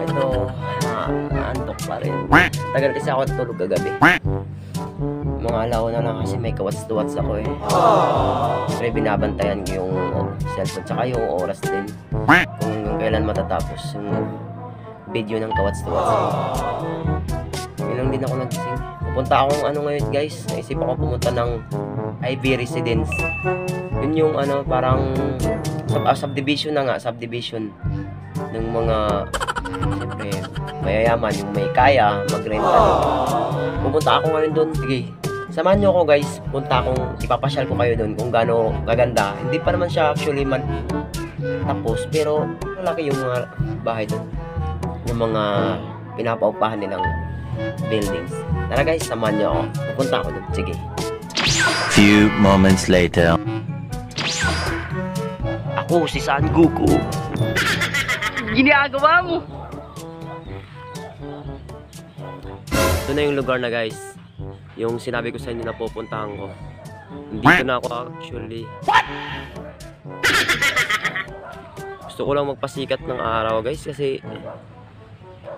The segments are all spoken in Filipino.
Ito, antok pa rin. Tagal kasi ako tulog kagabi. Mga alaw na lang kasi may kawats-tuwats ako eh. Siyempre binabantayan ko yung cellphone tsaka yung oras din. Kung hanggang kailan matatapos yung video ng kawats-tuwats. Yun lang din ako nagising. Pupunta akong ngayon guys. Naisip ako pumunta ng IB Residence. Yun yung parang subdivision na nga. Subdivision ng mga siyempre mayayaman. Yung may kaya mag-rent. Pupunta ako ngayon doon. Sige. Samahan nyo ako guys. Punta akong ipapasyal ko kayo doon kung gaano kaganda. Hindi pa naman siya actually tapos. Pero malaki yung mga bahay doon. Yung mga pinapaupahan nilang buildings. Tara guys, samahan nyo ako. Pupunta ako doon. Sige. Few moments later. Ako si San Goku. Ginagawa mo. Ito na yung lugar na guys. Yung sinabi ko sa inyo na pupuntahan ko. Dito na ako actually. What? Gusto ko lang magpasikat ng araw guys kasi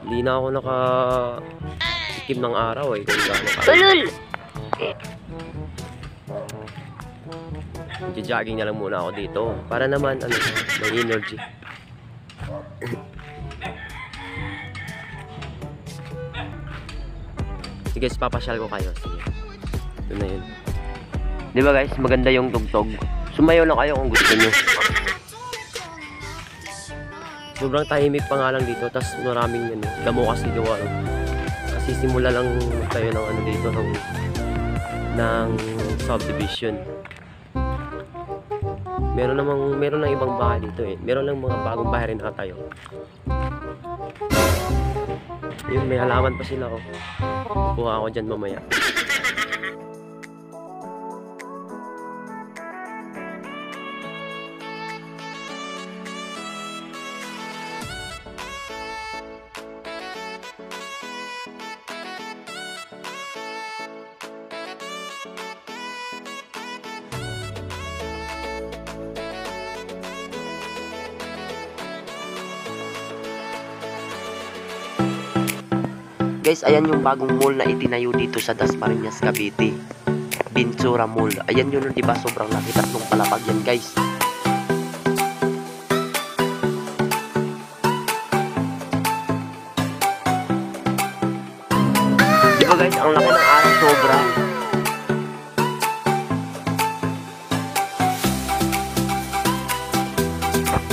hindi na ako nakatikim ng araw eh. Ulul! Jogging na lang muna ako dito para naman may energy. Sige guys, papasyal ko kayo. Sige. Ito na yun. Diba guys, maganda yung tugtog. Sumayaw lang kayo kung gusto nyo. Sobrang tahimik pa nga lang dito. Tapos maraming damo kasi gawa. Kasi simula lang tayo ng dito ng subdivision. Meron ng ibang bahay dito eh. Meron lang mga bagong bahay rin nakatayo. Yun, may halaman pa sila oh. Kuha ako dyan mamaya. Guys, ayan yung bagong mall na itinayo dito sa Dasmariñas, Cavite. Ventura Mall. Ayan yun, di ba? Sobrang laki, tatlong palapag yan, guys. Di ba guys, ang laki ng araw, sobra.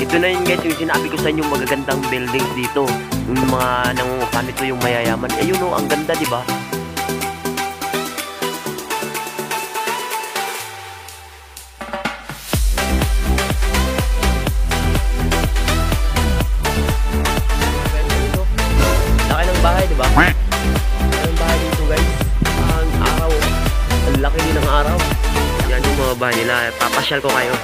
Ito na yun guys, yung sinabi ko sa inyo magagandang buildings dito. Yung mga nangungupa nito yung mayayaman. Ayun o, ang ganda diba? Laki ng bahay diba? Laki ng bahay dito guys. Ang araw. Ang laki din ng araw. Yan yung mga bahay nila. Papasyal ko kayo.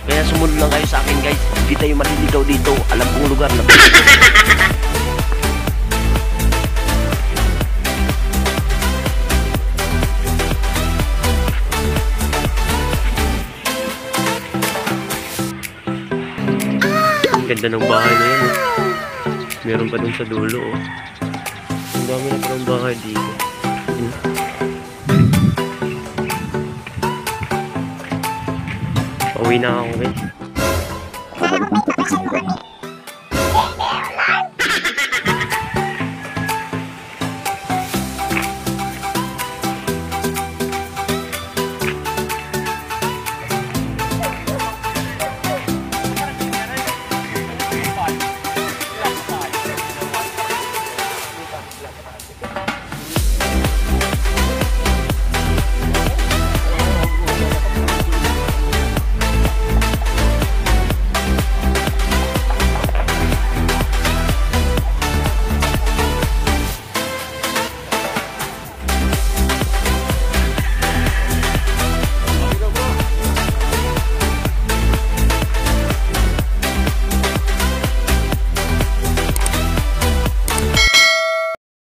Kaya sumunod lang kayo sa akin guys. Hindi tayo maliligaw dito. Alam kong lugar na. Ang ganda ng bahay na yan. Meron pa dun sa dulo. Ang dami na pa ng bahay dito. Pauwi na ako guys.